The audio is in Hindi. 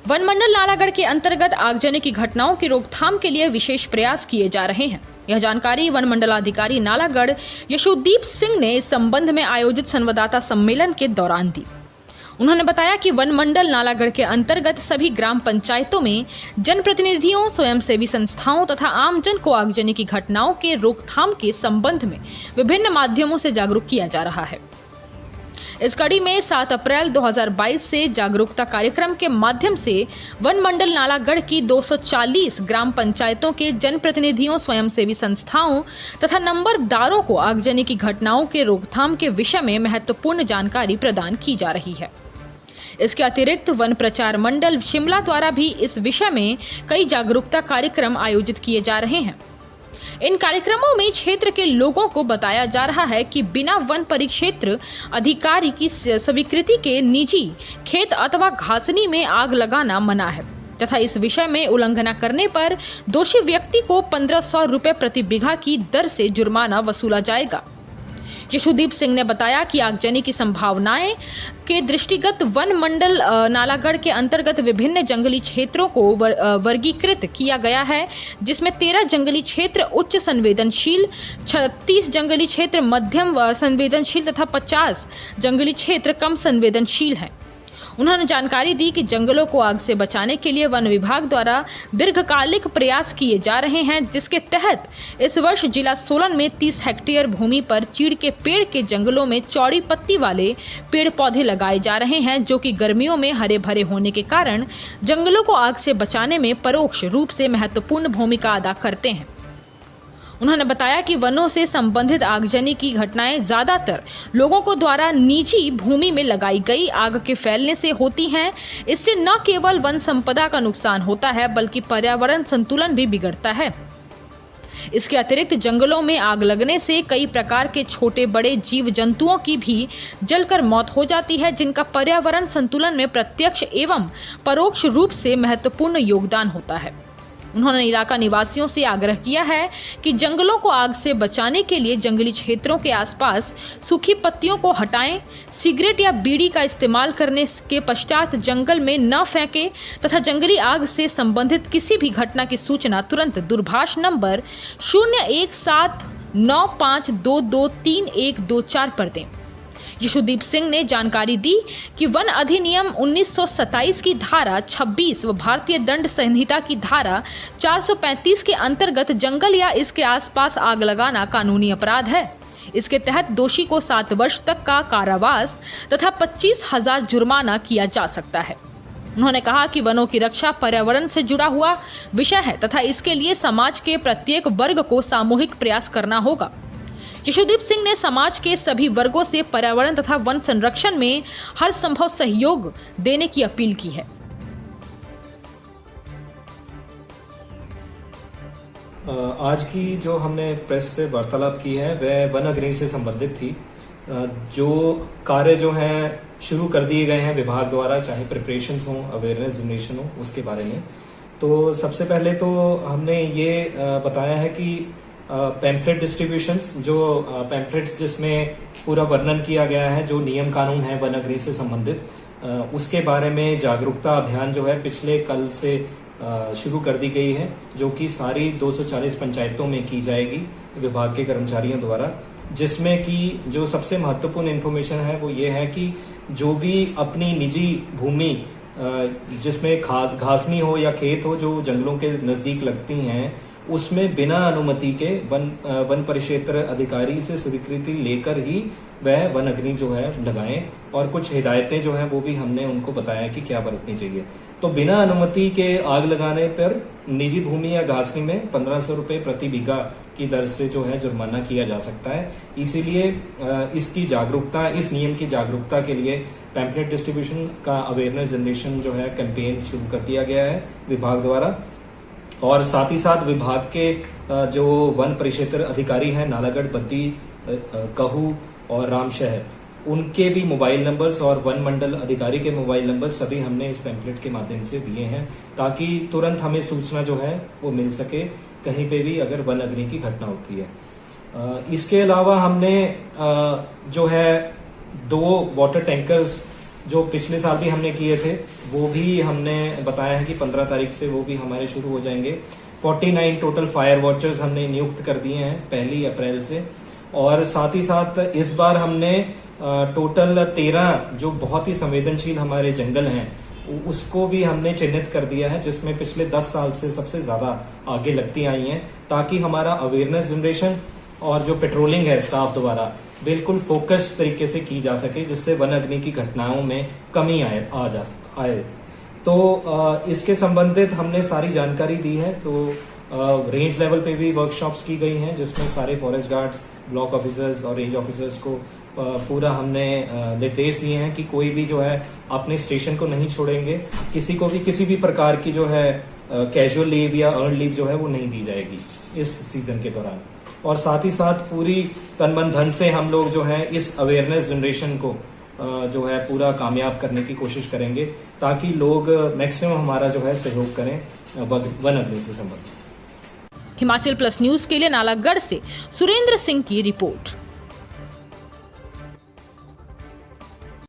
वन मंडल नालागढ़ के अंतर्गत आगजनी की घटनाओं की रोकथाम के लिए विशेष प्रयास किए जा रहे हैं। यह जानकारी वन मंडलाधिकारी नालागढ़ यशोदीप सिंह ने इस संबंध में आयोजित संवाददाता सम्मेलन के दौरान दी। उन्होंने बताया कि वन मंडल नालागढ़ के अंतर्गत सभी ग्राम पंचायतों में जनप्रतिनिधियों, स्वयंसेवी संस्थाओं तथा आमजन को आगजनी की घटनाओं के रोकथाम के संबंध में विभिन्न माध्यमों से जागरूक किया जा रहा है। इस कड़ी में 7 अप्रैल 2022 से जागरूकता कार्यक्रम के माध्यम से वन मंडल नालागढ़ की 240 ग्राम पंचायतों के जनप्रतिनिधियों, स्वयंसेवी संस्थाओं तथा नंबरदारों को आगजनी की घटनाओं के रोकथाम के विषय में महत्वपूर्ण जानकारी प्रदान की जा रही है। इसके अतिरिक्त वन प्रचार मंडल शिमला द्वारा भी इस विषय में कई जागरूकता कार्यक्रम आयोजित किए जा रहे हैं। इन कार्यक्रमों में क्षेत्र के लोगों को बताया जा रहा है कि बिना वन परिक्षेत्र अधिकारी की स्वीकृति के निजी खेत अथवा घासनी में आग लगाना मना है तथा इस विषय में उल्लंघना करने पर दोषी व्यक्ति को 1500 रुपए प्रति बीघा की दर से जुर्माना वसूला जाएगा। यशोदीप सिंह ने बताया कि आगजनी की संभावनाएं के दृष्टिगत वन मंडल नालागढ़ के अंतर्गत विभिन्न जंगली क्षेत्रों को वर्गीकृत किया गया है, जिसमें 13 जंगली क्षेत्र उच्च संवेदनशील, 36 जंगली क्षेत्र मध्यम संवेदनशील तथा 50 जंगली क्षेत्र कम संवेदनशील हैं। उन्होंने जानकारी दी कि जंगलों को आग से बचाने के लिए वन विभाग द्वारा दीर्घकालिक प्रयास किए जा रहे हैं, जिसके तहत इस वर्ष जिला सोलन में 30 हेक्टेयर भूमि पर चीड़ के पेड़ के जंगलों में चौड़ी पत्ती वाले पेड़ पौधे लगाए जा रहे हैं, जो कि गर्मियों में हरे भरे होने के कारण जंगलों को आग से बचाने में परोक्ष रूप से महत्वपूर्ण भूमिका अदा करते हैं। उन्होंने बताया कि वनों से संबंधित आगजनी की घटनाएं ज्यादातर लोगों को द्वारा निजी भूमि में लगाई गई आग के फैलने से होती हैं। इससे न केवल वन संपदा का नुकसान होता है, बल्कि पर्यावरण संतुलन भी बिगड़ता है। इसके अतिरिक्त जंगलों में आग लगने से कई प्रकार के छोटे बड़े जीव जंतुओं की भी जलकर मौत हो जाती है, जिनका पर्यावरण संतुलन में प्रत्यक्ष एवं परोक्ष रूप से महत्वपूर्ण योगदान होता है। उन्होंने इलाका निवासियों से आग्रह किया है कि जंगलों को आग से बचाने के लिए जंगली क्षेत्रों के आसपास सूखी पत्तियों को हटाएं, सिगरेट या बीड़ी का इस्तेमाल करने के पश्चात जंगल में न फेंकें तथा जंगली आग से संबंधित किसी भी घटना की सूचना तुरंत दूरभाष नंबर 017952232124 पर दें। यशोदीप सिंह ने जानकारी दी कि वन अधिनियम 1927 की धारा 26 व भारतीय दंड संहिता की धारा 435 के अंतर्गत जंगल या इसके आसपास आग लगाना कानूनी अपराध है। इसके तहत दोषी को 7 वर्ष तक का कारावास तथा 25,000 जुर्माना किया जा सकता है। उन्होंने कहा कि वनों की रक्षा पर्यावरण से जुड़ा हुआ विषय है तथा इसके लिए समाज के प्रत्येक वर्ग को सामूहिक प्रयास करना होगा। यशोदीप सिंह ने समाज के सभी वर्गों से पर्यावरण तथा वन संरक्षण में हर संभव सहयोग देने की अपील की है। आज की जो हमने प्रेस से वार्तालाप की है वह वन अग्नि से संबंधित थी। जो कार्य जो हैं शुरू कर दिए गए हैं विभाग द्वारा, चाहे प्रिपरेशंस हो, अवेयरनेस जनरेशन हो, उसके बारे में। तो सबसे पहले तो हमने ये बताया है कि पैम्फलेट डिस्ट्रीब्यूशंस, जो पैम्फलेट्स जिसमें पूरा वर्णन किया गया है जो नियम कानून है वन अग्नि से संबंधित, उसके बारे में जागरूकता अभियान जो है पिछले कल से शुरू कर दी गई है, जो कि सारी 240 पंचायतों में की जाएगी विभाग के कर्मचारियों द्वारा। जिसमें कि जो सबसे महत्वपूर्ण इन्फॉर्मेशन है वो ये है कि जो भी अपनी निजी भूमि जिसमें घासनी हो या खेत हो जो जंगलों के नजदीक लगती हैं, उसमें बिना अनुमति के वन परिक्षेत्र अधिकारी से स्वीकृति लेकर ही वह वन अग्नि जो है लगाएं। और कुछ हिदायतें जो हैं वो भी हमने उनको बताया कि क्या बरतनी चाहिए। तो बिना अनुमति के आग लगाने पर निजी भूमि या घासनी में 1500 रुपए प्रति बीघा की दर से जो है जुर्माना किया जा सकता है। इसीलिए इसकी जागरूकता, इस नियम की जागरूकता के लिए पैम्फलेट डिस्ट्रीब्यूशन का अवेयरनेस जनरेशन जो है कैंपेन शुरू कर दिया गया है विभाग द्वारा। और साथ ही साथ विभाग के जो वन परिक्षेत्र अधिकारी हैं नालागढ़, बद्दी, कहू और रामशहर, उनके भी मोबाइल नंबर्स और वन मंडल अधिकारी के मोबाइल नंबर सभी हमने इस पैम्फलेट के माध्यम से दिए हैं, ताकि तुरंत हमें सूचना जो है वो मिल सके कहीं पे भी अगर वन अग्नि की घटना होती है। इसके अलावा हमने जो है 2 वाटर टैंकर्स जो पिछले साल भी हमने किए थे वो भी हमने बताया है कि 15 तारीख से वो भी हमारे शुरू हो जाएंगे। 49 टोटल फायर वॉचर्स हमने नियुक्त कर दिए हैं 1 अप्रैल से, और साथ ही साथ इस बार हमने टोटल 13 जो बहुत ही संवेदनशील हमारे जंगल हैं उसको भी हमने चिन्हित कर दिया है, जिसमें पिछले 10 साल से सबसे ज्यादा आगे लगती आई हैं, ताकि हमारा अवेयरनेस जनरेशन और जो पेट्रोलिंग है स्टाफ द्वारा बिल्कुल फोकस तरीके से की जा सके, जिससे वन अग्नि की घटनाओं में कमी आए। तो इसके संबंधित हमने सारी जानकारी दी है। तो रेंज लेवल पे भी वर्कशॉप्स की गई हैं, जिसमें सारे फॉरेस्ट गार्ड्स, ब्लॉक ऑफिसर्स और रेंज ऑफिसर्स को पूरा हमने निर्देश दिए हैं कि कोई भी जो है अपने स्टेशन को नहीं छोड़ेंगे, किसी को भी किसी भी प्रकार की जो है कैजुअल लीव या अर्न लीव जो है वो नहीं दी जाएगी इस सीजन के दौरान। और साथ ही साथ पूरी तन मन धन से हम लोग जो है इस अवेयरनेस जनरेशन को जो है पूरा कामयाब करने की कोशिश करेंगे, ताकि लोग मैक्सिमम हमारा जो है सहयोग करें वन अग्नि से संबंधित। हिमाचल प्लस न्यूज के लिए नालागढ़ से सुरेंद्र सिंह की रिपोर्ट।